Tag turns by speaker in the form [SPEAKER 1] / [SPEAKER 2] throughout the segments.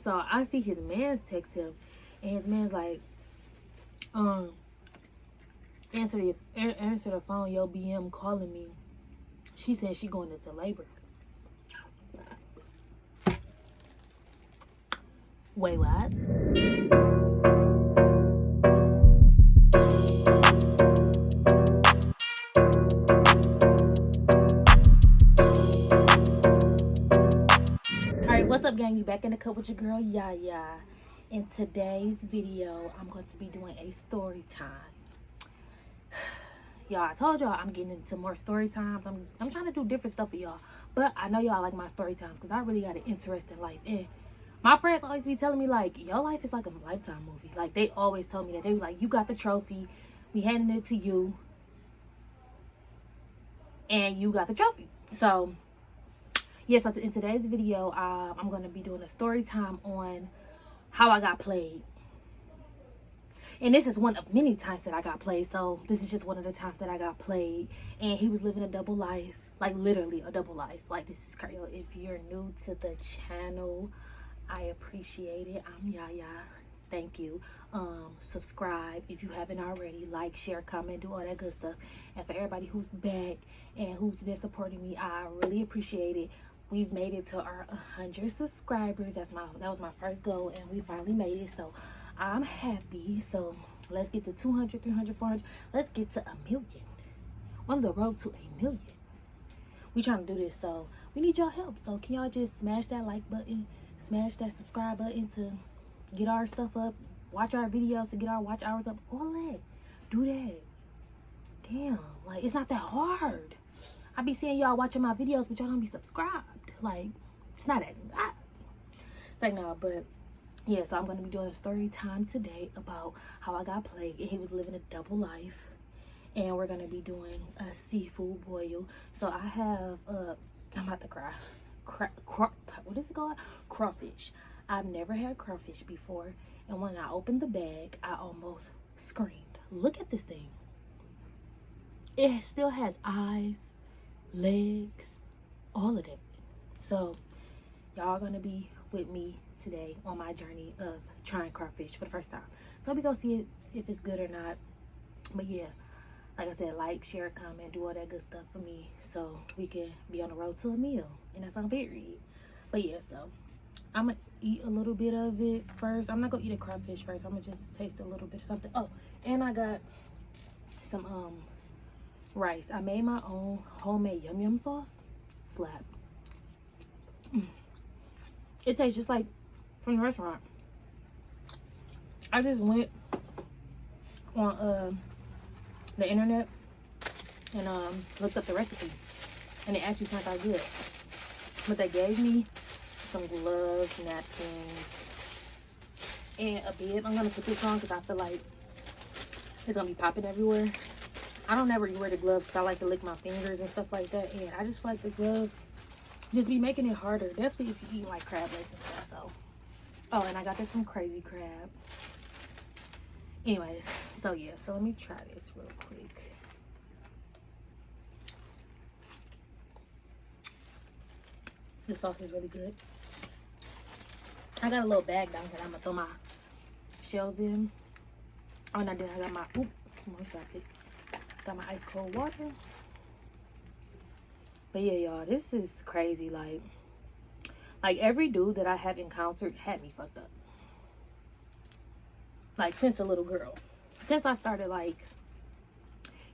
[SPEAKER 1] So I see his man's text him, and his man's like, answer the phone, yo, BM calling me. She said she going into labor. Wait, what? Alright, what's up, gang? You back in the cup with your girl, Yaya. In today's video, I'm going to be doing a story time. Y'all, I told y'all I'm getting into more story times. I'm trying to do different stuff for y'all. But I know y'all like my story times because I really got an interesting life. And my friends always be telling me, like, your life is like a Lifetime movie. Like, they always tell me that. They be like, you got the trophy. We handing it to you. And you got the trophy. So, yeah, so in today's video, I'm going to be doing a story time on how I got played. And this is one of many times that I got played. So this is just one of the times that I got played. And he was living a double life. Like, literally a double life. Like, this is crazy. If you're new to the channel, I appreciate it. I'm Yaya. Thank you. Subscribe if you haven't already. Like, share, comment, do all that good stuff. And for everybody who's back and who's been supporting me, I really appreciate it. We've made it to our 100 subscribers. That was my first goal, and we finally made it. So I'm happy. So let's get to 200, 300, 400. Let's get to 1 million. On the road to 1 million. We trying to do this, so we need y'all help. So can y'all just smash that like button, smash that subscribe button to get our stuff up, watch our videos to get our watch hours up, all that. Do that. Damn, like, it's not that hard. I be seeing y'all watching my videos, but y'all don't be subscribed. Like, it's not that. It's like, no, but yeah, so I'm going to be doing a story time today about how I got played and he was living a double life. And we're going to be doing a seafood boil. So I have, I'm about to cry. What is it called? Crawfish. I've never had crawfish before. And when I opened the bag, I almost screamed. Look at this thing. It still has eyes, legs, all of that. So y'all gonna be with me today on my journey of trying crawfish for the first time. So we gonna see if it's good or not. But yeah, like I said, like, share, comment, do all that good stuff for me so we can be on the road to a meal. And that's on period. But yeah, so I'm gonna eat a little bit of it first. I'm not gonna eat a crawfish first. I'm gonna just taste a little bit of something. Oh, and I got some rice. I made my own homemade yum yum sauce. Slap. It tastes just like from the restaurant. I just went on the internet and looked up the recipe, and it actually turned out good. But they gave me some gloves, napkins, and a bib. I'm gonna put this on because I feel like it's gonna be popping everywhere. I don't ever wear the gloves because I like to lick my fingers and stuff like that, and I just feel like the gloves just be making it harder. Definitely if you eat like crab legs and stuff. So, oh, and I got this from Crazy Crab. Anyways, so yeah, so let me try this real quick. The sauce is really good. I got a little bag down here. I'm gonna throw my shells in. Oh, and I did. I got my almost dropped it. Got my ice cold water. But yeah, y'all, this is crazy. Like every dude that I have encountered had me fucked up. Like, since a little girl. Since I started, like,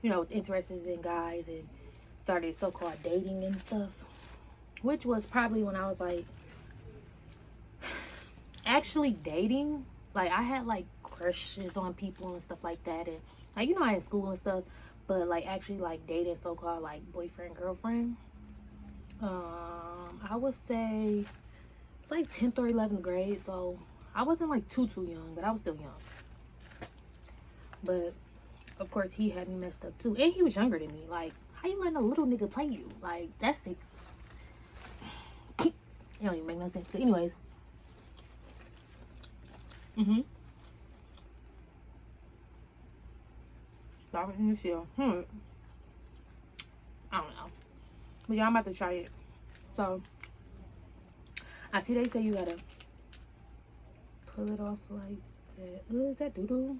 [SPEAKER 1] you know, was interested in guys and started so-called dating and stuff. Which was probably when I was, like, actually dating. Like, I had, like, crushes on people and stuff like that. And, like, you know, I in school and stuff. But, like, actually, like, dating so-called, like, boyfriend, girlfriend. I would say it's like 10th or 11th grade. So, I wasn't, like, too young. But I was still young. But, of course, he had me messed up, too. And he was younger than me. Like, how you letting a little nigga play you? Like, that's sick. It don't even make no sense. But anyways. Y'all in this year. I don't know. But y'all, I'm about to try it. So, I see they say you gotta pull it off like that. Oh, is that doo-doo?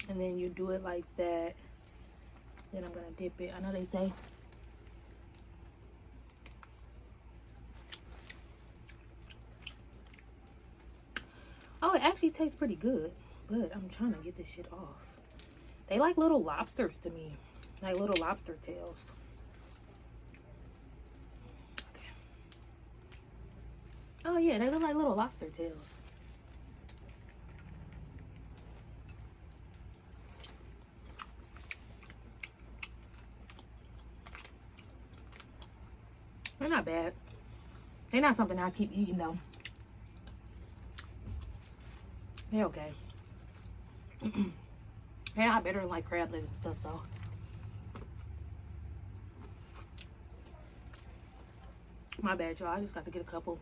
[SPEAKER 1] And then you do it like that. Then I'm gonna dip it. I know they say oh, it actually tastes pretty good, but I'm trying to get this shit off. They like little lobsters to me, like little lobster tails. Okay. Oh yeah, they look like little lobster tails. They're not bad. They're not something I keep eating though. They're okay. They're not better than like crab legs and stuff, so. My bad, y'all. I just got to get a couple.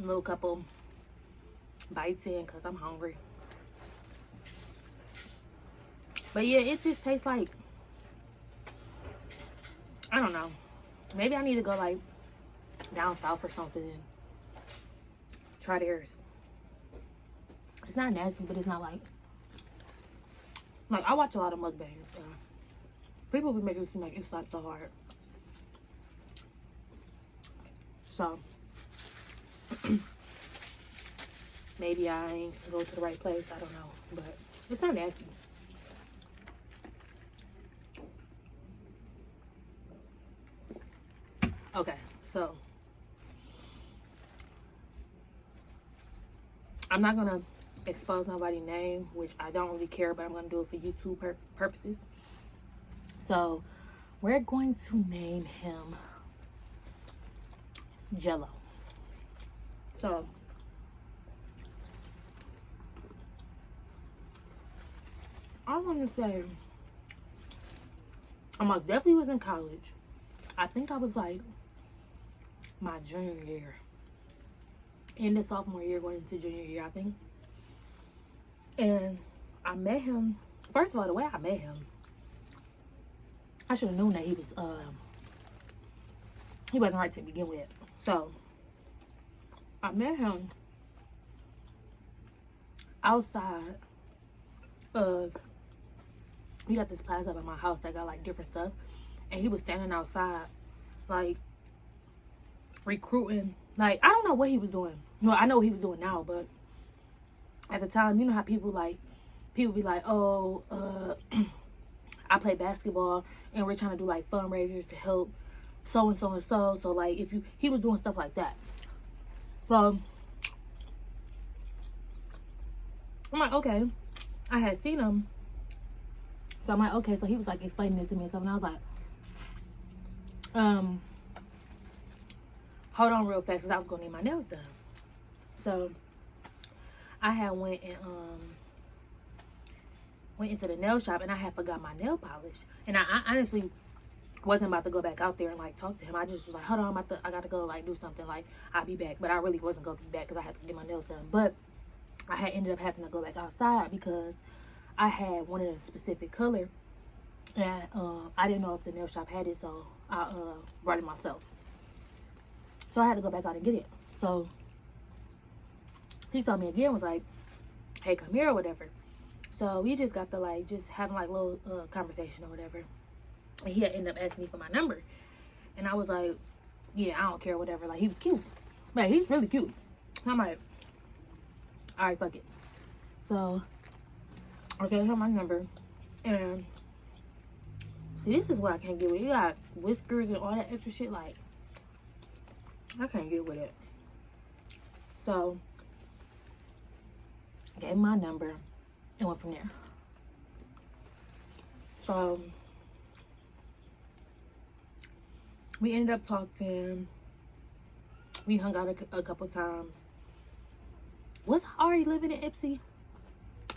[SPEAKER 1] A little couple bites in because I'm hungry. But yeah, it just tastes like, I don't know. Maybe I need to go like down south or something and try theirs. It's not nasty, but it's not like I watch a lot of mukbangs. People be making it seem like it's not so hard. So maybe I ain't go to the right place. I don't know, but it's not nasty. Okay, so I'm not gonna expose nobody's name, which I don't really care, but I'm gonna do it for YouTube purposes. So we're going to name him Jello. So I want to say I most definitely was in college. I think I was like my junior year, in the sophomore year going into junior year, I think. And I met him. First of all, the way I met him, I should have known that he wasn't right to begin with. So I met him outside of, we got this plaza up at my house that got like different stuff, and he was standing outside like recruiting. Like, I don't know what he was doing. Well, I know what he was doing now, but at the time, you know how people be like, oh, I play basketball and we're trying to do like fundraisers to help so and so and so. So like, he was doing stuff like that. So I'm like, okay. I had seen him. So I'm like, okay. So he was like explaining it to me and stuff, and I was like, hold on real fast, because I was gonna need my nails done. So I had went into the nail shop, and I had forgot my nail polish, and I honestly wasn't about to go back out there and like talk to him. I just was like, hold on, I gotta go like do something, like I'll be back. But I really wasn't gonna be back because I had to get my nails done. But I had ended up having to go back outside because I had wanted a specific color, and I didn't know if the nail shop had it, so I brought it myself. So I had to go back out and get it. So he saw me again, was like, hey, come here or whatever. So we just got to like just having like little conversation or whatever. And he had ended up asking me for my number. And I was like, yeah, I don't care, whatever. Like, he was cute. Man, he's really cute. I'm like, all right, fuck it. So I gave him my number. And see, this is what I can't get with. You got whiskers and all that extra shit. Like, I can't get with it. So I gave him my number and went from there. So we ended up talking. We hung out a couple times. Was I already living in Ipsy?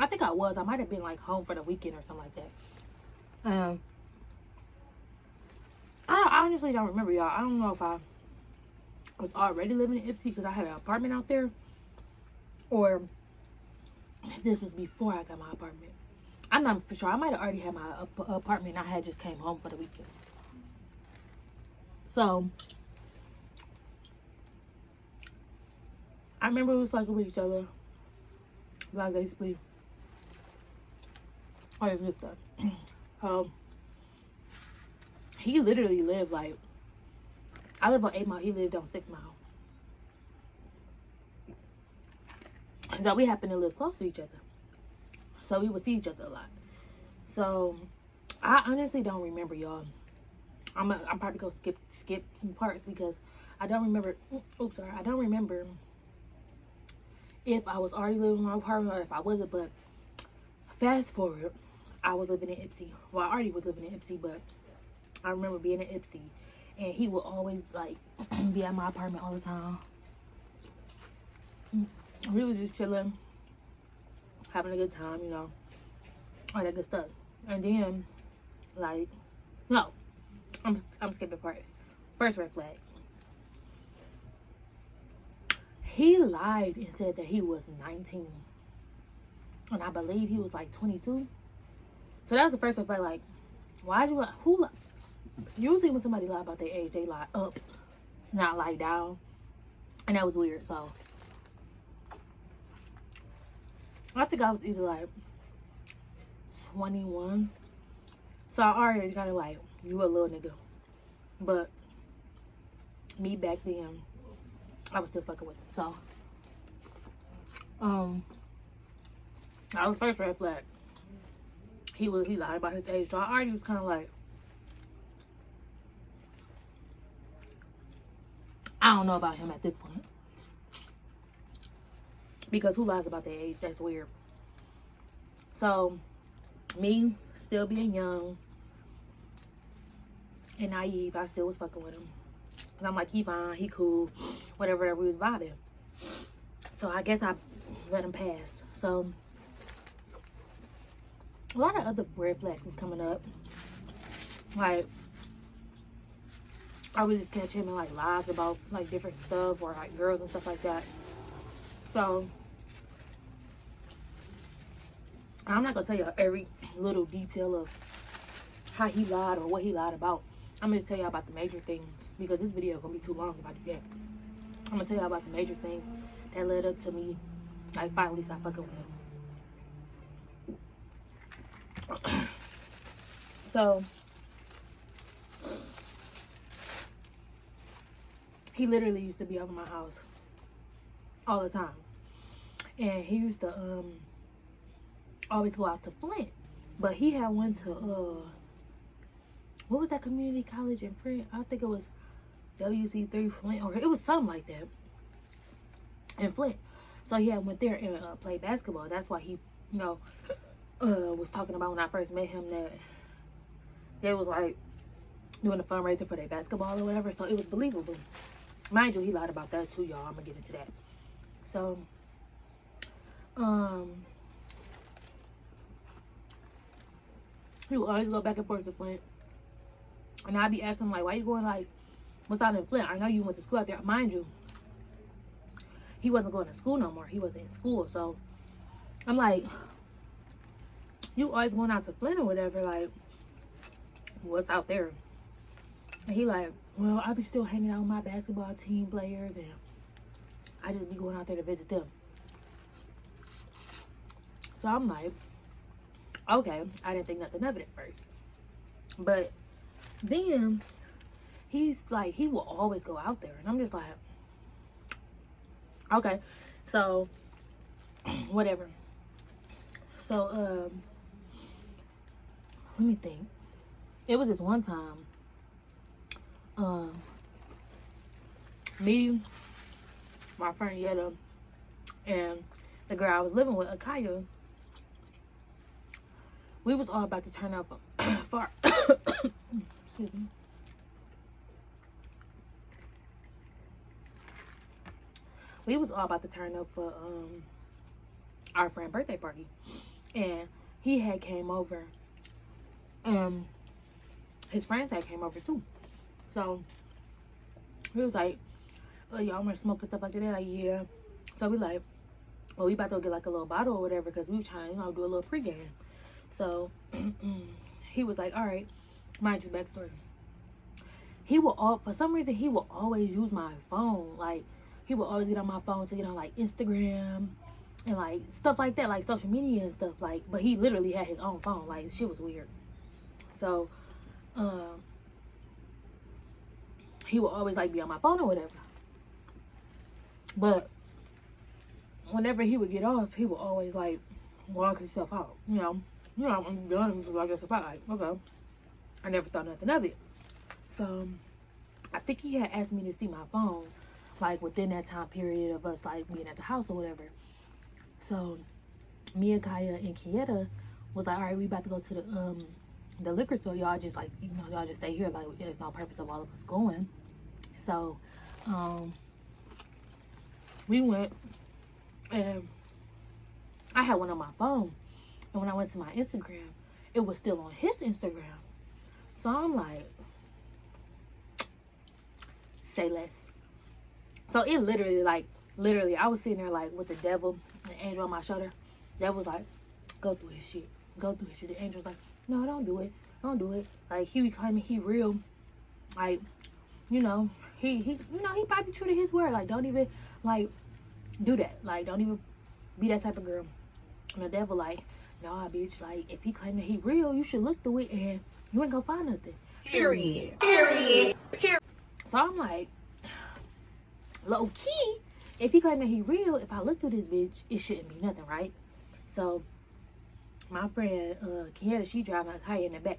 [SPEAKER 1] I think I was. I might have been like home for the weekend or something like that. I honestly don't remember, y'all. I don't know if I was already living in Ipsy because I had an apartment out there, or if this was before I got my apartment. I'm not for sure. I might have already had my apartment and I had just came home for the weekend. So I remember we was fucking with each other. Like basically all this good stuff. He literally lived like, I live on 8 Mile, he lived on 6 Mile. So we happened to live close to each other. So we would see each other a lot. So I honestly don't remember, y'all. I'm probably gonna skip some parts because I don't remember. Oops, sorry. I don't remember if I was already living in my apartment or if I wasn't. But fast forward, I was living in Ipsy. Well, I already was living in Ipsy, but I remember being in Ipsy, and he would always like be at my apartment all the time. We was just chilling, having a good time, you know, all that good stuff. And then, like, no, I'm skipping parts. First red flag. He lied and said that he was 19, and I believe he was like 22. So that was the first red flag. Like, why'd you lie? Who? Usually when somebody lie about their age, they lie up, not lie down, and that was weird. So I think I was either like 21. So I already kind of like, you a little nigga. But me back then, I was still fucking with him. So that was first red flag. He lied about his age. So I already was kind of like, I don't know about him at this point. Because who lies about their age? That's weird. So, me still being young and naive, I still was fucking with him. And I'm like, he fine, he cool, whatever we was vibing. So, I guess I let him pass. So, a lot of other red flags was coming up. Like, I would just catch him in like lies about like different stuff or like girls and stuff like that. So I'm not gonna tell you every little detail of how he lied or what he lied about. I'm gonna tell you about the major things because this video is gonna be too long if I do that. I'm gonna tell you about the major things that led up to me like finally stop fucking with him. So he literally used to be over my house all the time. And he used to always go out to Flint. But he had went to what was that community college in Flint? I think it was WC3 Flint, or it was something like that in Flint. So he had went there and played basketball. That's why he, you know, was talking about when I first met him that they was like doing a fundraiser for their basketball or whatever. So it was believable. Mind you, he lied about that too, y'all. I'm gonna get into that. So, he would always go back and forth to Flint. And I'd be asking him, like, why you going, like, what's out in Flint? I know you went to school out there. Mind you, he wasn't going to school no more. He wasn't in school. So, I'm like, you always going out to Flint or whatever, like, what's out there? And he like, well, I be still hanging out with my basketball team players and I just be going out there to visit them. So I'm like, okay, I didn't think nothing of it at first. But then he's like, he will always go out there. And I'm just like, okay, so whatever. So, let me think. It was this one time, me, my friend Jello, and the girl I was living with, Akaya, we was all about to turn up for excuse me. We was all about to turn up for our friend's birthday party, and he had came over. His friends had came over too. So he was like, oh, y'all want to smoke and stuff like that? Like, yeah. So we like, well, we about to get like a little bottle or whatever because we was trying to, you know, do a little pregame. So he was like, all right, mind you, backstory. He will for some reason he will always use my phone. Like he would always get on my phone to get on like Instagram and like stuff like that, like social media and stuff, like, but he literally had his own phone. Like, shit was weird. So he would always like be on my phone or whatever. But whenever he would get off, he would always like walk himself out. I'm done, so I guess about like, okay. I never thought nothing of it. So I think he had asked me to see my phone, like within that time period of us like being at the house or whatever. So me and Kaya and Kieta was like, all right, we about to go to the liquor store. Y'all just like, y'all just stay here. Like, there's no purpose of all of us going. So we went, and I had one on my phone, and when I went to my Instagram, it was still on his Instagram. So I'm like, say less. So it literally, I was sitting there like with the devil and the angel on my shoulder. That was like, go through his shit. Go through his shit. The angel's like, no, don't do it. Don't do it. Like, he be claiming he real. Like, he probably true to his word. Like, don't even, like, do that. Like, don't even be that type of girl. And the devil like, nah, bitch. Like, if he claim that he real, you should look through it and you ain't gonna find nothing. Period. So I'm like, low key, if he claim that he real, if I look through this bitch, it shouldn't be nothing, right? So my friend Kieta, she driving Kaya in the back.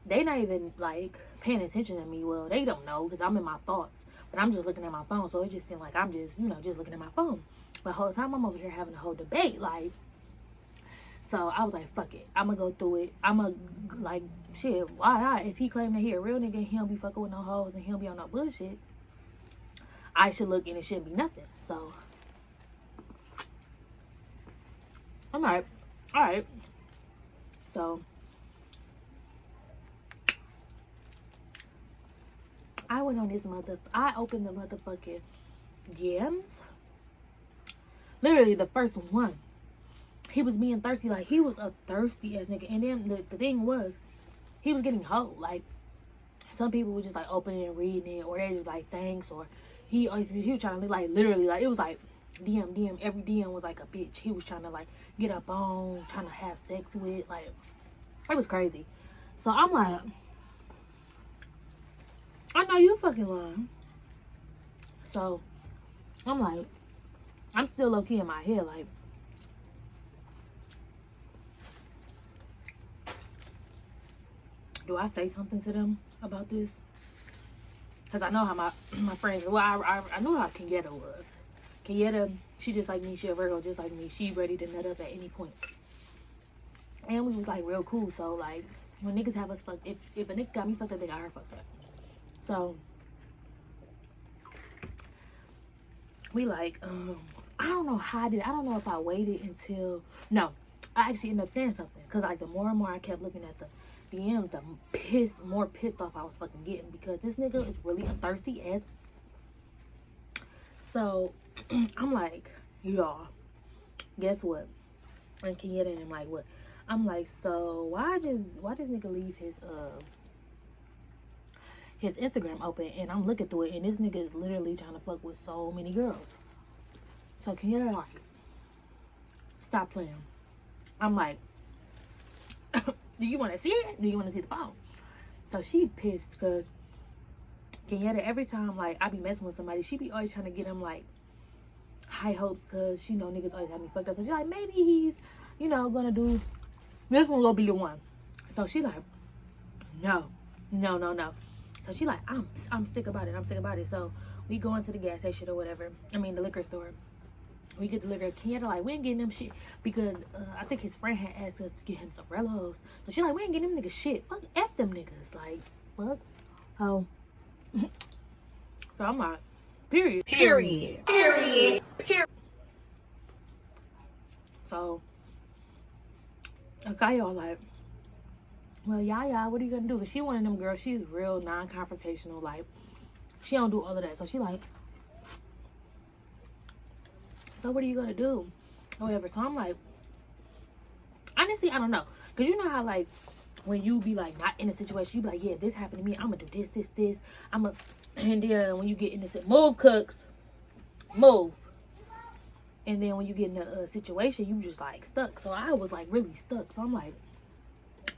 [SPEAKER 1] They not even like paying attention to me. Well, they don't know because I'm in my thoughts, but I'm just looking at my phone. So it just seemed like I'm just, just looking at my phone. But the whole time I'm over here having a whole debate, like. So I was like, fuck it. I'm gonna go through it. I'm gonna, like, shit, why not? If he claim that he a real nigga, he don't be fucking with no hoes and he don't be on no bullshit, I should look and it shouldn't be nothing. So I'm like, all right. So I went on this I opened the motherfucking DMs. Literally the first one. He was being thirsty. Like, he was a thirsty ass nigga. And then the thing was, he was getting hoed. Like, some people were just like opening and reading it, or they just like thanks, or he was trying to like literally like it was like DM. Every DM was like a bitch. He was trying to like get up on, trying to have sex with. Like, it was crazy. So I'm like, I know you fucking lying. So I'm like, I'm still low key in my head like, do I say something to them about this? Because I know how my friends, well, I knew how Kieta was. Kieta, she just like me. She a Virgo just like me. She ready to nut up at any point. And we was like real cool. So like, when niggas have us fucked, if a nigga got me fucked up, they got her fucked up. So we like, I don't know how I did. I don't know if I waited until, no, I actually ended up saying something. Because like the more and more I kept looking at the DM, the more pissed off I was fucking getting, because this nigga is really a thirsty ass. So I'm like, y'all, guess what? And Kieta and I'm like, what? I'm like, so why does nigga leave his Instagram open? And I'm looking through it, and this nigga is literally trying to fuck with so many girls. So Kieta like, stop playing. I'm like, do you want to see it? Do you want to see the phone? So she pissed because Kieta, every time like I be messing with somebody, she be always trying to get them like high hopes, because she know niggas always have me fucked up. So she like, maybe he's, gonna do, this one gonna be the one. So she like, no. So she like, I'm sick about it. So we go into the gas station or whatever. I mean the liquor store. We get the liquor. Kieta like, we ain't getting them shit, because I think his friend had asked us to get him some Rellos. So she like, we ain't getting them niggas shit. Fuck F them niggas. Like, fuck. Oh. So I'm like, period. So okay, y'all like, well, Yaya, what are you gonna do? Because she one of them girls, she's real non-confrontational. Like, she don't do all of that. So she like, so what are you gonna do? Or whatever. So I'm like, honestly, I don't know. Because you know how like, when you be like not in a situation, you be like, yeah, if this happened to me, I'm gonna do this. And then when you get in this, move cooks. move. And then when you get in a situation, you just like stuck. So I was like really stuck. So I'm like,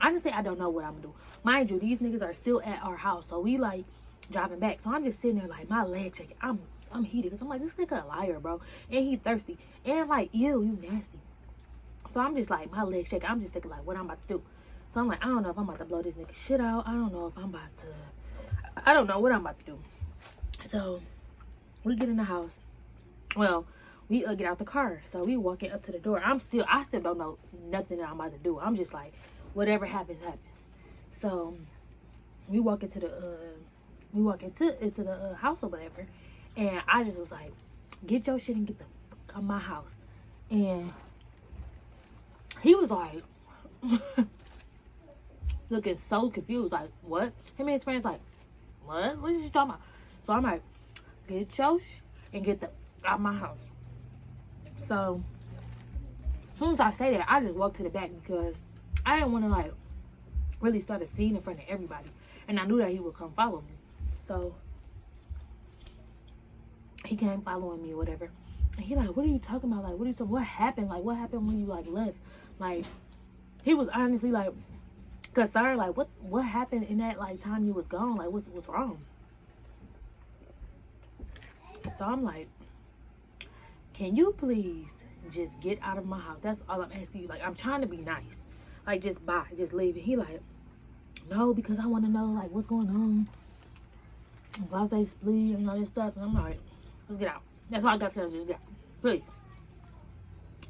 [SPEAKER 1] honestly, I don't know what I'm gonna do. Mind you, these niggas are still at our house. So we like driving back. So I'm just sitting there like my leg shaking. I'm heated because I'm like, this nigga a liar, bro. And he thirsty. And like, ew, you nasty. So I'm just like, my leg shaking. I'm just thinking like what I'm about to do. So I'm like, I don't know if I'm about to blow this nigga shit out. I don't know if I'm about to, I don't know what I'm about to do. So we get in the house. Well, we get out the car. So we walking up to the door. I still don't know nothing that I'm about to do. I'm just like, whatever happens, happens. So we walk into the house or whatever. And I just was like, get your shit and get the fuck out of my house. And he was like, looking so confused, like, what? Him and his friends like, what? What is you talking about? So I'm like, get your shit and get the out of my house. So as soon as I say that, I just walked to the back because I didn't want to like really start a scene in front of everybody. And I knew that he would come follow me. So he came following me or whatever. And he like, what are you talking about? Like, what happened? Like, what happened when you like left? Like, he was honestly like concerned, like what happened in that like time you was gone? Like what's wrong? So I'm like, can you please just get out of my house? That's all I'm asking you. Like, I'm trying to be nice. Like, just bye, just leave. And he like, no, because I want to know like what's going on. Blase split and all this stuff. And I'm like, let's get out. That's all I got to tell you, just get out. Please.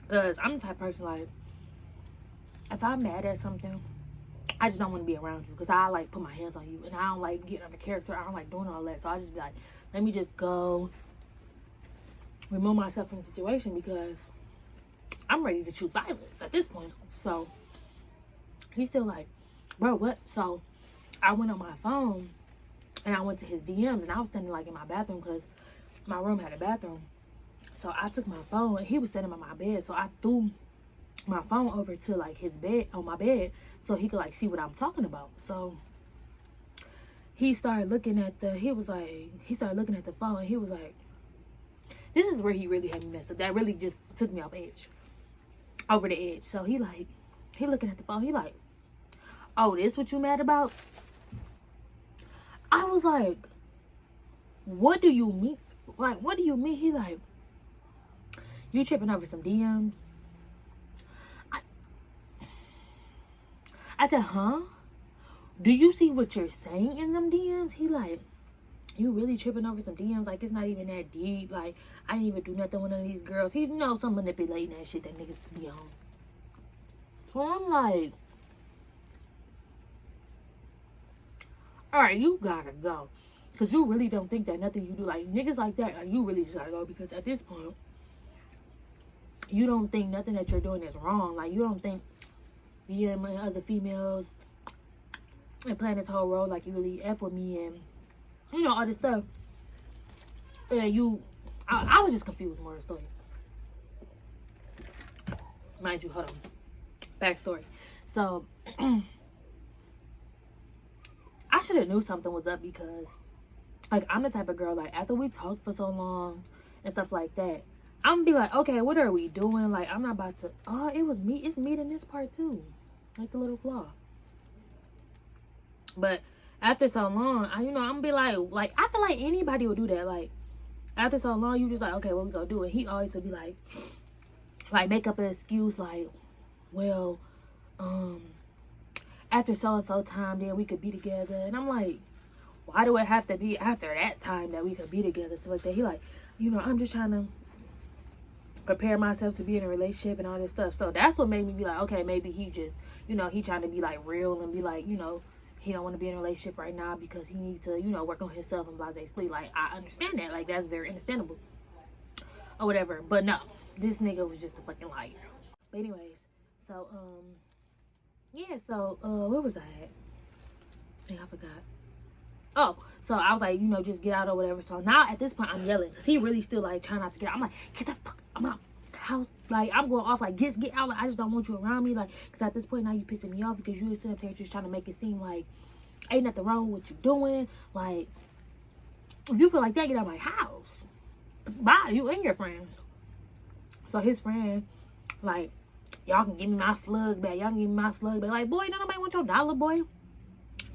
[SPEAKER 1] Because I'm the type of person like, if I'm mad at something, I just don't want to be around you. Because I like put my hands on you. And I don't like getting under character. I don't like doing all that. So I just be like, let me just go remove myself from the situation because I'm ready to choose violence at this point. So he's still like, bro, what? So I went on my phone and I went to his DMs and I was standing like in my bathroom because my room had a bathroom. So I took my phone and he was sitting on my bed. So I threw my phone over to like his bed, on my bed, so he could like see what I'm talking about. So he started looking at the phone and he was like, this is where he really had me messed up. That really just took me over the edge. So he looking at the phone. He like, oh, this what you mad about? I was like, what do you mean? Like, what do you mean? He like, you tripping over some DMs? I said, huh? Do you see what you're saying in them DMs? He like, you really tripping over some DMs? Like, it's not even that deep. Like, I didn't even do nothing with none of these girls. He knows some manipulating that shit that niggas be on. So I'm like, alright, you gotta go. Because you really don't think that nothing you do, like, niggas like that, like, you really just gotta go. Because at this point, you don't think nothing that you're doing is wrong. Like, you don't think DMing other females and playing this whole role like you really F with me and, you know, all this stuff. And I was just confused more of the story. Mind you, hold on. Backstory. So, I should have knew something was up because, like, I'm the type of girl, like, after we talked for so long and stuff like that, I'm gonna be like, okay, what are we doing? Like, I'm not about to, oh, it was meat. It's meat in this part, too. Like the little claw. But after so long, I'm gonna be like, I feel like anybody would do that. Like, after so long, you just like, okay, what we gonna do? And he always would be like, make up an excuse, like, well, after so-and-so time, then we could be together. And I'm like, why do it have to be after that time that we could be together? So like that. He like, I'm just trying to prepare myself to be in a relationship and all this stuff. So that's what made me be like, okay, maybe he just, he trying to be like real and be like, he don't want to be in a relationship right now because he needs to, work on himself and blah, blah, blah. Like, I understand that. Like, that's very understandable. Or whatever. But no, this nigga was just a fucking liar. But anyways, so, yeah, so, where was I at? I think I forgot. Oh, so I was like, just get out or whatever. So now at this point, I'm yelling because he really still like trying not to get out. I'm like, get the fuck out of my house. Like, I'm going off like, get out. Like, I just don't want you around me. Like, because at this point now you pissing me off because you sitting up there just trying to make it seem like ain't nothing wrong with what you doing. Like, if you feel like that, get out of my house. bye, you and your friends. So his friend, like, y'all can give me my slug back. Y'all can give me my slug back. Like, boy, don't nobody want your dollar, boy.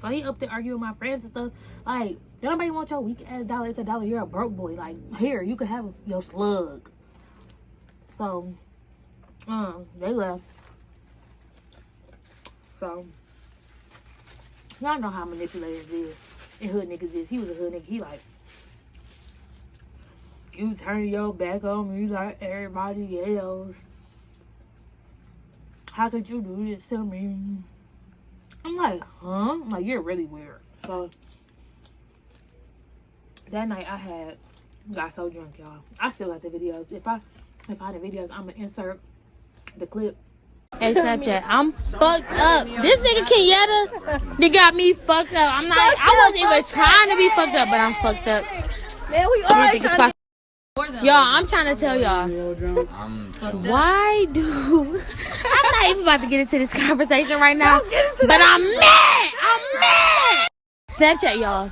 [SPEAKER 1] So he up there arguing with my friends and stuff. Like, don't nobody want your weak ass dollar. It's a dollar. You're a broke boy. Like, here, you can have your slug. So, they left. So, y'all know how manipulative it is. And hood niggas is. He was a hood nigga. He like, you turn your back on me like everybody else. How could you do this to me? I'm like, huh? I'm like, you're really weird. So, that night I got so drunk, y'all. I still got the videos. If I find the videos, I'm gonna insert the clip. Hey, Snapchat, I'm fucked up. This nigga Kenyatta, they got me fucked up. I wasn't even trying to be fucked up, but I'm fucked up.
[SPEAKER 2] Man, we always trying to
[SPEAKER 1] y'all, I'm trying to tell y'all. Why do... I'm not even about to get into this conversation right now. But I'm mad. I'm mad. Snapchat, y'all.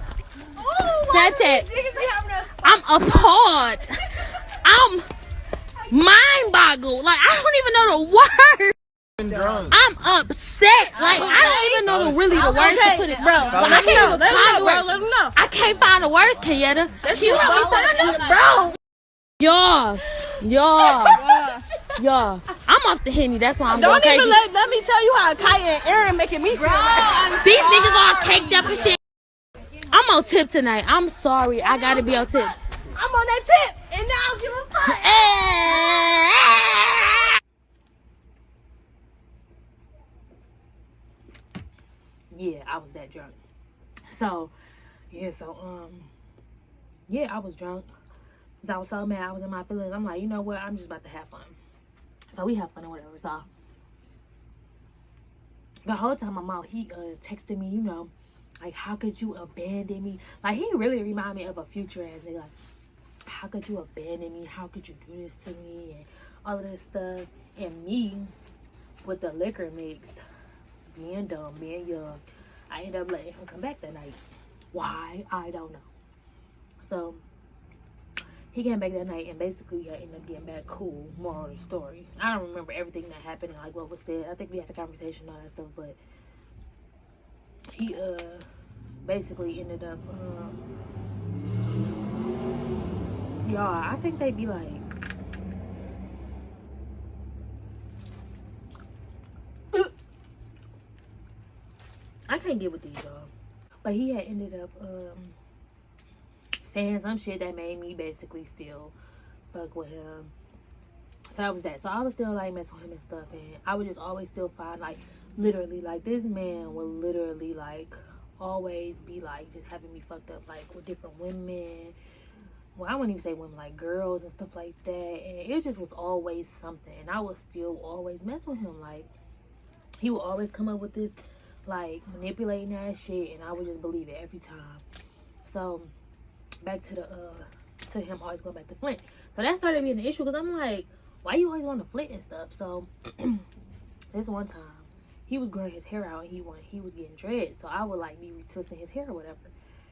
[SPEAKER 1] Snapchat. I'm appalled. I'm mind-boggled. Like, I don't even know the word. I'm upset. Like, I don't even know the words to put it.
[SPEAKER 2] Bro, let him know.
[SPEAKER 1] I can't find the words, Kenyatta. You help me find them?
[SPEAKER 2] Bro.
[SPEAKER 1] Y'all, I'm off the Henny. That's why I'm
[SPEAKER 2] Don't
[SPEAKER 1] going
[SPEAKER 2] even
[SPEAKER 1] crazy.
[SPEAKER 2] let me tell you how Kai and Aaron making me feel.
[SPEAKER 1] These niggas all caked up and shit. I'm on tip tonight. I'm sorry. I gotta be on tip.
[SPEAKER 2] I'm on that tip, and now I'll give a fuck.
[SPEAKER 1] Yeah, I was that drunk. So, I was drunk. Cause I was so mad. I was in my feelings. I'm like, you know what? I'm just about to have fun. So we have fun or whatever. So the whole time I'm out, he texted me, you know, like, how could you abandon me? Like, he really reminded me of a future ass nigga. Like, how could you abandon me? How could you do this to me? And all of this stuff. And me, with the liquor mixed, being dumb, being young, I ended up letting him come back that night. Why? I don't know. So he came back that night, and basically I ended up getting back cool. Moral of the story. I don't remember everything that happened and like what was said. I think we had a conversation and all that stuff, but he basically ended up y'all, I think they be like, I can't get with these, y'all. But he had ended up saying some shit that made me basically still fuck with him. So that was that. So I was still like messing with him and stuff, and I would just always still find, like, literally, like, this man would literally, like, always be like just having me fucked up, like, with different women. Well, I wouldn't even say women, like girls and stuff like that. And it just was always something, and I would still always mess with him. Like, he would always come up with this, like, manipulating ass shit, and I would just believe it every time. So back to to him always going back to Flint. So that started being an issue, because I'm like, why you always going to Flint and stuff? So this one time he was growing his hair out, and he was getting dreads. So I would like be retwisting his hair or whatever.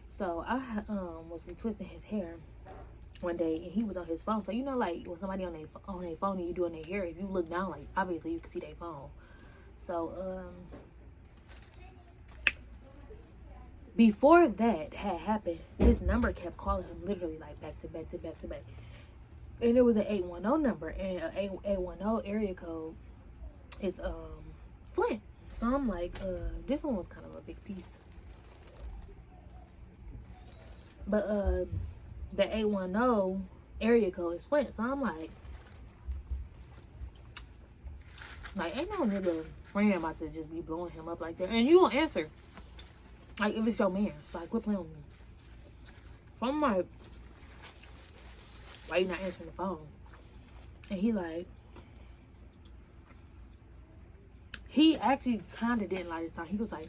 [SPEAKER 1] So I was retwisting his hair one day, and he was on his phone. So you know, like, when somebody on their phone and you doing their hair, if you look down, like, obviously you can see their phone. So before that had happened, his number kept calling him literally, like, back to back to back to back. And it was an 810 number, and an 810 area code is Flint. So I'm like, this one was kind of a big piece. But the 810 area code is Flint. So I'm like, ain't no nigga friend about to just be blowing him up like that. And you gonna answer. Like, if it's your man. So, like, quit playing with me. So I'm like, why you not answering the phone? And he actually kind of didn't like this time. He was like,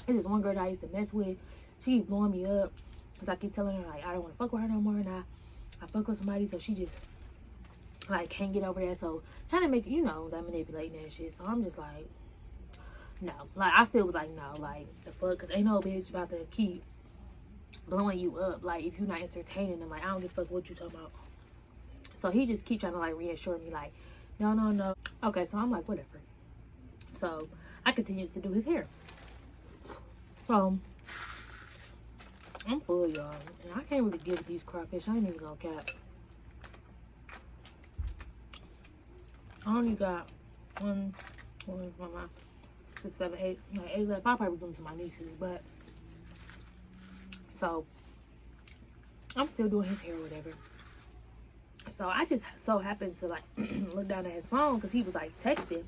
[SPEAKER 1] there's this one girl that I used to mess with. She keep blowing me up, because I keep telling her, like, I don't want to fuck with her no more. And I fuck with somebody, so she just, like, can't get over that. So trying to make, you know, that manipulating that shit. So I'm just like, no. Like, I still was like, no, like, the fuck, because ain't no bitch about to keep blowing you up. Like, if you're not entertaining them, like, I don't give a fuck what you talking about. So he just keep trying to like reassure me, like, no, no, no. Okay, so I'm like, whatever. So I continued to do his hair. So I'm full, y'all, and I can't really deal with these crawfish. I ain't even gonna cap. I only got 1, 2, 3, 4, 5, 6, 7, 8, like 8 left. I'll probably give them to my nieces, but so I'm still doing his hair or whatever. So I just so happened to like look down at his phone because he was like texting.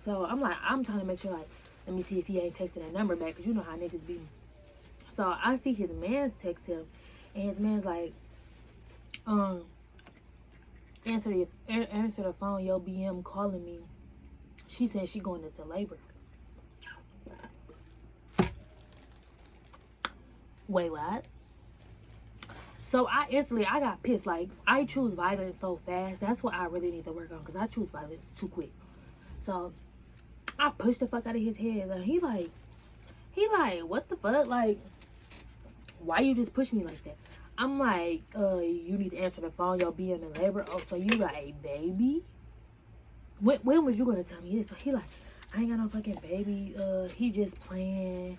[SPEAKER 1] So I'm like, I'm trying to make sure, like, let me see if he ain't texting that number back, because you know how niggas be. So I see his man's text him, and his man's like, answer the phone, yo, BM calling me. She said she going into labor. Wait, what? So I got pissed. Like, I choose violence so fast. That's what I really need to work on, because I choose violence too quick. So I pushed the fuck out of his head. And he like, what the fuck? Like, why you just push me like that? I'm like, you need to answer the phone. Yo, BM in labor. Oh, so you got a baby? When was you gonna tell me this? So he like, I ain't got no fucking baby. He just playing.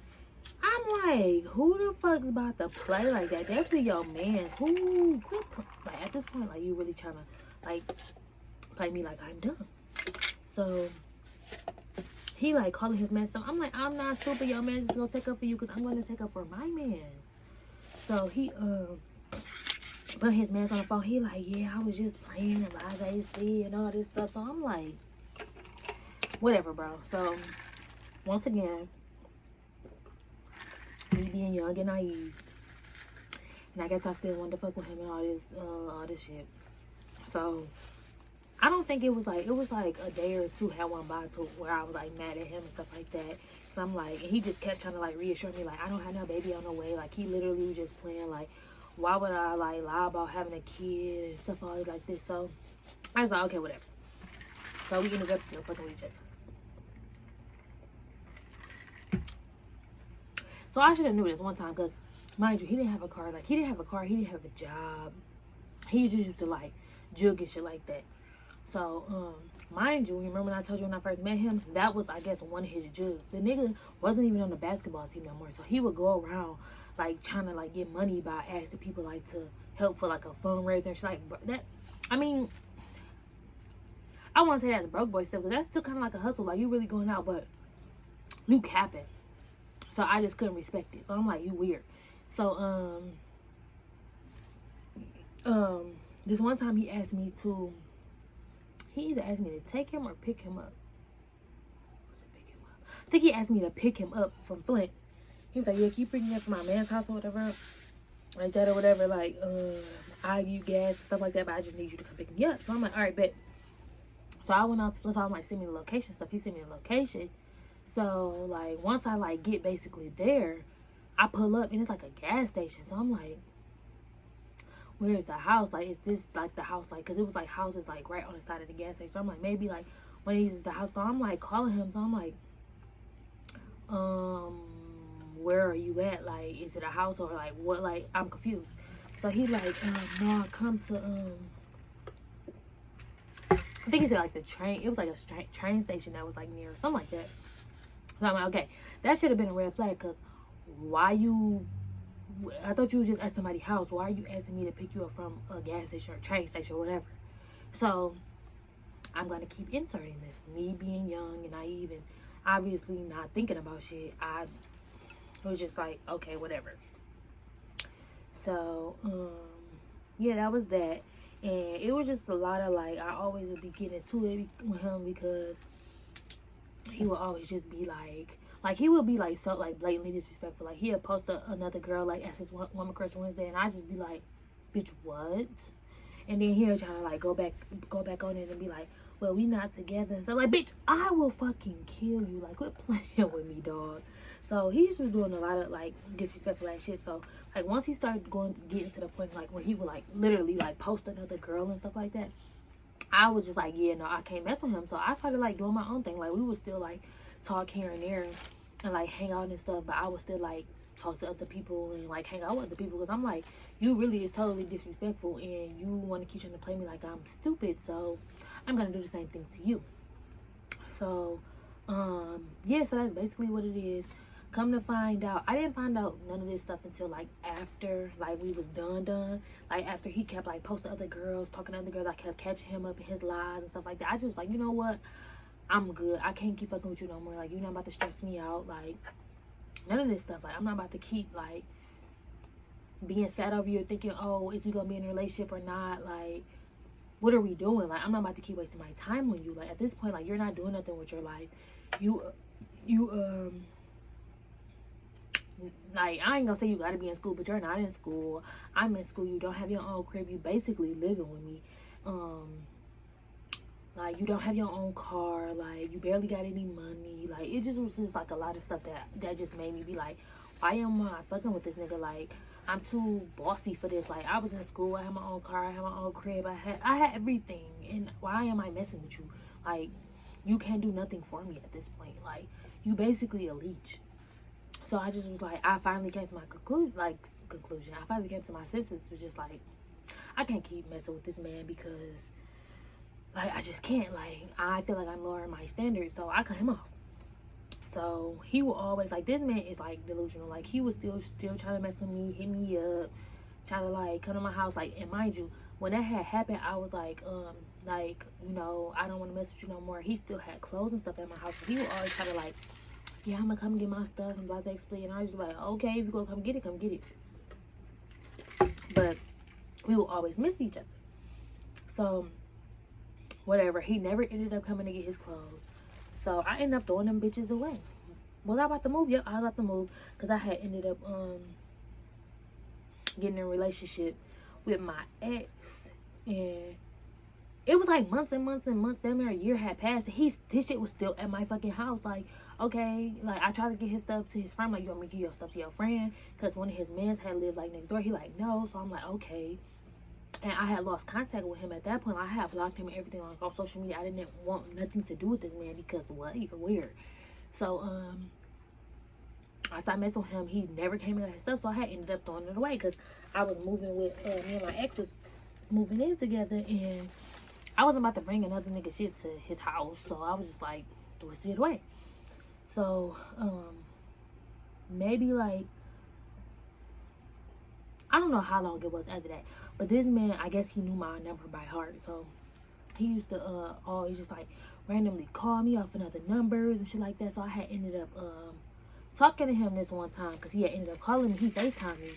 [SPEAKER 1] I'm like, who the fuck's about to play like that? Definitely your man's. Who quit like at this point, like, you really trying to like play me like I'm dumb. So he like calling his man stuff. I'm like, I'm not stupid. Your man's just gonna take up for you, because I'm gonna take up for my man's. So he put his man's on the phone. He like, yeah, I was just playing and Liza and all this stuff. So I'm like, whatever, bro. So once again, me being young and naive, and I guess I still wanted to fuck with him and all this shit. So I don't think it was like a day or two had went by to where I was like mad at him and stuff like that. So I'm like, and he just kept trying to like reassure me, like, I don't have no baby on the way. Like, he literally was just playing, like, why would I like lie about having a kid and stuff all like this. So I was like, okay, whatever. So we ended up still fucking with each other. So I should have knew this one time, because mind you, he didn't have a car. Like, he didn't have a car. He didn't have a job. He just used to like jug and shit like that. So, mind you, remember when I told you when I first met him, that was, I guess, one of his jugs. The nigga wasn't even on the basketball team no more. So he would go around like trying to like get money by asking people like to help for like a fundraiser and shit like that. I mean, I want to say that's broke boy stuff, but that's still kind of like a hustle. Like, you really going out, but you capping. So I just couldn't respect it. So I'm like, you weird. So this one time he asked me to. He either asked me to take him or pick him up. Was it pick him up? I think he asked me to pick him up from Flint. He was like, yeah, can you bring me up from my man's house or whatever? Like that or whatever. Like, I give you gas, stuff like that, but I just need you to come pick me up. So I'm like, all right, bet. So I went out to Flint. So I'm like, send me the location stuff. He sent me the location. So, like, once I, like, get basically there, I pull up, and it's like a gas station. So I'm like, where's the house? Like, is this like the house? Like, because it was like houses like right on the side of the gas station. So I'm like, maybe like one of these is the house. So I'm like calling him. So I'm like, where are you at? Like, is it a house or like what? Like, I'm confused. So he like, no, I come to I think he said like the train. It was like a train station that was like near, something like that. So I'm like, okay, that should have been a red flag, because why you? I thought you were just at somebody's house. Why are you asking me to pick you up from a gas station or train station or whatever? So I'm gonna keep inserting this. Me being young and naive and obviously not thinking about shit. I was just like, okay, whatever. So yeah, that was that. And it was just a lot of like, I always would be getting into it with him, because he would always just be like he would be like so like blatantly disrespectful. Like, he'd post another girl like as his Woman Crush Wednesday, and I just be like, bitch, what? And then he'll try to like go back on it and be like, well, we not together. So like, bitch, I will fucking kill you. Like, quit playing with me, dog. So he's just doing a lot of like disrespectful ass shit. So like, once he started getting to the point like where he would like literally like post another girl and stuff like that, I was just like, yeah, no, I can't mess with him. So I started like doing my own thing. Like, we would still like talk here and there and like hang out and stuff, but I would still like talk to other people and like hang out with other people, because I'm like, you really is totally disrespectful and you want to keep trying to play me like I'm stupid, so I'm gonna do the same thing to you. So yeah, so that's basically what it is. Come to find out, I didn't find out none of this stuff until like after like we was done. Like after he kept like posting other girls, talking to other girls, I kept catching him up in his lies and stuff like that. I just like, you know what, I'm good. I can't keep fucking with you no more. Like, you're not about to stress me out. Like, none of this stuff. Like, I'm not about to keep like being sad over you, thinking, oh, is we gonna be in a relationship or not? Like, what are we doing? Like, I'm not about to keep wasting my time on you. Like, at this point, like, you're not doing nothing with your life. Like, I ain't gonna say you gotta be in school, but you're not in school. I'm in school. You don't have your own crib. You basically living with me. Like, you don't have your own car. Like, you barely got any money. Like, it just was just like a lot of stuff that just made me be like, why am I fucking with this nigga? Like, I'm too bossy for this. Like, I was in school. I had my own car. I had my own crib. I had everything. And why am I messing with you? Like, you can't do nothing for me at this point. Like, you basically a leech. So I just was like, I finally came to my conclusion. I finally came to my senses. Was just like, I can't keep messing with this man because, like, I just can't. Like, I feel like I'm lowering my standards, so I cut him off. So he will always, like, this man is like delusional. Like, he was still trying to mess with me, hit me up, trying to like come to my house. Like, and mind you, when that had happened, I was like, you know, I don't want to mess with you no more. He still had clothes and stuff at my house. So he would always try to like, yeah, I'm gonna come get my stuff and blah, blah, blah. And I was just like, okay, if you gonna come get it, come get it. But we will always miss each other. So whatever, he never ended up coming to get his clothes. So I ended up throwing them bitches away. Was I about to move? Yep, I was about to move, because I had ended up getting in a relationship with my ex, and it was like months and months and months. Damn near a year had passed, and his shit was still at my fucking house. Like, okay, like, I tried to get his stuff to his friend. Like, you want me to give your stuff to your friend? Because one of his mans had lived like next door. He like, no. So I'm like, okay. And I had lost contact with him at that point. I had blocked him and everything like on social media. I didn't want nothing to do with this man because what? You're weird. So I started messing with him. He never came and got his stuff, so I had ended up throwing it away because I was moving with me and my ex was moving in together, and I wasn't about to bring another nigga shit to his house, so I was just like, throw his shit away. So maybe like, I don't know how long it was after that, but this man, I guess he knew my number by heart, so he used to always just like randomly call me off of other numbers and shit like that. So I had ended up talking to him this one time, because he had ended up calling me. He FaceTimed me,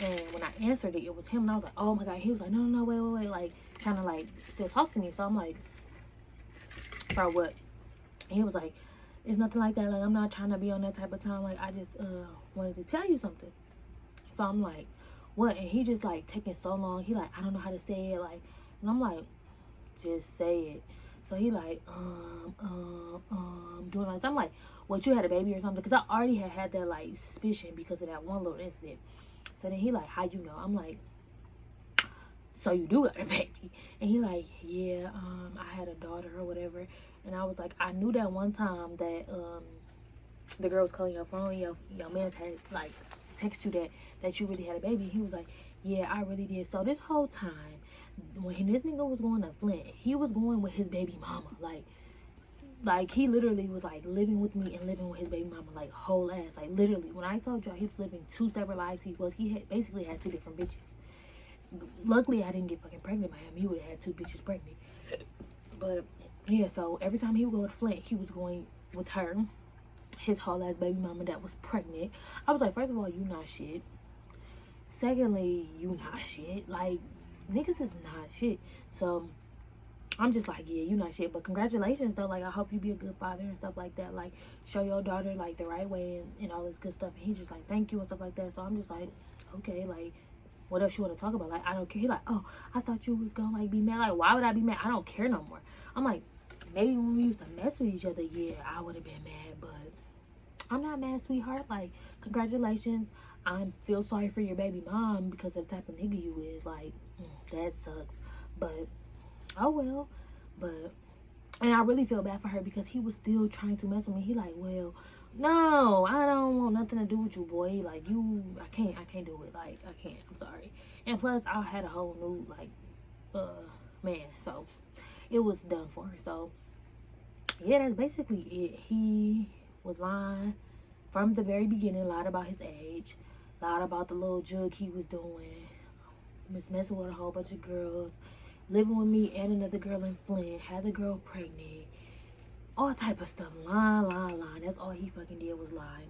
[SPEAKER 1] and when I answered it, it was him, and I was like, oh my god. He was like, no, wait, like trying to like still talk to me. So I'm like, for what? And he was like, it's nothing like that. Like, I'm not trying to be on that type of time. Like, I just wanted to tell you something. So I'm like, what? And he just like taking so long. He like, I don't know how to say it. Like, and I'm like, just say it. So he like, doing all this. I'm like, what, you had a baby or something? Because I already had that like suspicion because of that one little incident. So then he like, how you know? I'm like, so you do got a baby? And he like, yeah, I had a daughter or whatever. And I was like, I knew that one time that the girl was calling your phone, your man's had like text you that you really had a baby. He was like, yeah, I really did. So this whole time, when this nigga was going to Flint, he was going with his baby mama. Like he literally was like living with me and living with his baby mama, like whole ass. Like literally, when I told y'all he was living 2 separate lives, he had basically had 2 different bitches. Luckily, I didn't get fucking pregnant by him. He would have had 2 bitches pregnant. But yeah, so every time he would go to Flint, he was going with her, his whole ass baby mama that was pregnant. I was like, first of all, you not shit. Secondly, you not shit. Like, niggas is not shit. So I'm just like, yeah, you not shit. But congratulations though. Like, I hope you be a good father and stuff like that. Like, show your daughter like the right way and all this good stuff. And he's just like, thank you and stuff like that. So I'm just like, okay, like, what else you want to talk about? Like, I don't care. He like, oh, I thought you was gonna like be mad. Like, why would I be mad? I don't care no more. I'm like, maybe when we used to mess with each other, yeah, I would have been mad, but I'm not mad, sweetheart. Like, congratulations. I feel sorry for your baby mom because of the type of nigga you is. Like, that sucks. But, oh well. But, and I really feel bad for her because he was still trying to mess with me. He like, well, no, I don't want nothing to do with you, boy. Like, I can't do it. Like, I can't. I'm sorry. And plus, I had a whole new, like, man. So, it was done for. So, yeah, that's basically it. He was lying from the very beginning, lied about his age, lied about the little jug he was doing, was messing with a whole bunch of girls, living with me and another girl in Flint, had the girl pregnant, all type of stuff. Lying. That's all he fucking did was lie.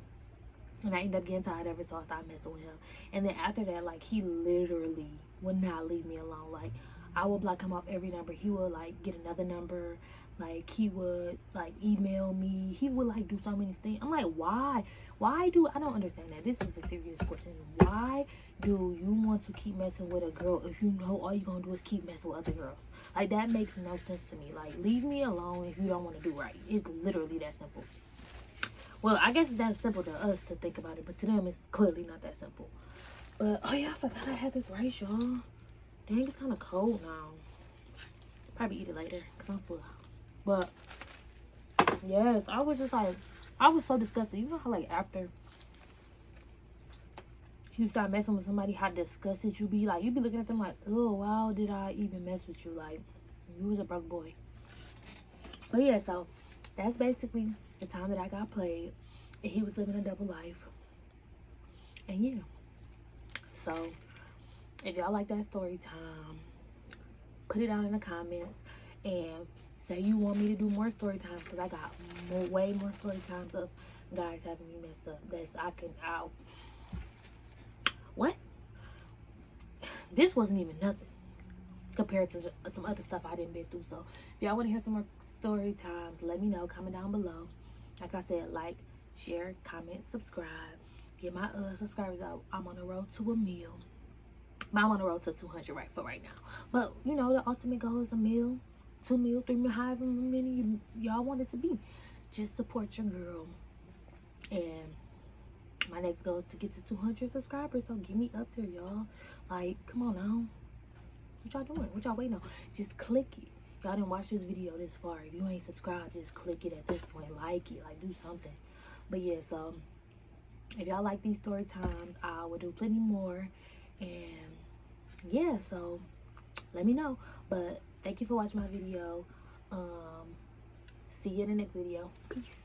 [SPEAKER 1] And I ended up getting tired of it, so I stopped messing with him. And then after that, like, he literally would not leave me alone. Like, I would block him off every number. He would, like, get another number. Like, he would, like, email me. He would, like, do so many things. I'm like, why? I don't understand that. This is a serious question. Why do you want to keep messing with a girl if you know all you're going to do is keep messing with other girls? Like, that makes no sense to me. Like, leave me alone if you don't want to do right. It's literally that simple. Well, I guess it's that simple to us to think about it, but to them, it's clearly not that simple. But, oh yeah, I forgot I had this rice, y'all. Dang, it's kind of cold now. Probably eat it later, because I'm full. But, yes, I was just like, I was so disgusted. You know how, like, after you start messing with somebody, how disgusted you be? Like, you be looking at them like, oh, wow, did I even mess with you? Like, you was a broke boy. But, yeah, so, that's basically the time that I got played, and he was living a double life. And yeah, so if y'all like that story time, put it down in the comments and say you want me to do more story times, because I got way more story times of guys having me messed up. That's what? This wasn't even nothing compared to some other stuff I didn't been through. So if y'all want to hear some more story times, let me know. Comment down below. Like I said, like, share, comment, subscribe. Get my subscribers out. I'm on the road to 1 million. I'm on the road to 200 right now. But you know, the ultimate goal is 1 million, 2 million, 3 million, however many y'all want it to be. Just support your girl. And my next goal is to get to 200 subscribers. So get me up there, y'all. Like, come on now. What y'all doing? What y'all waiting on? Just click it. Y'all didn't watch this video this far. If you ain't subscribed, just click it at this point. Like it. Like, do something. But yeah, so if y'all like these story times, I will do plenty more. And yeah, so let me know. But thank you for watching my video. See you in the next video. Peace.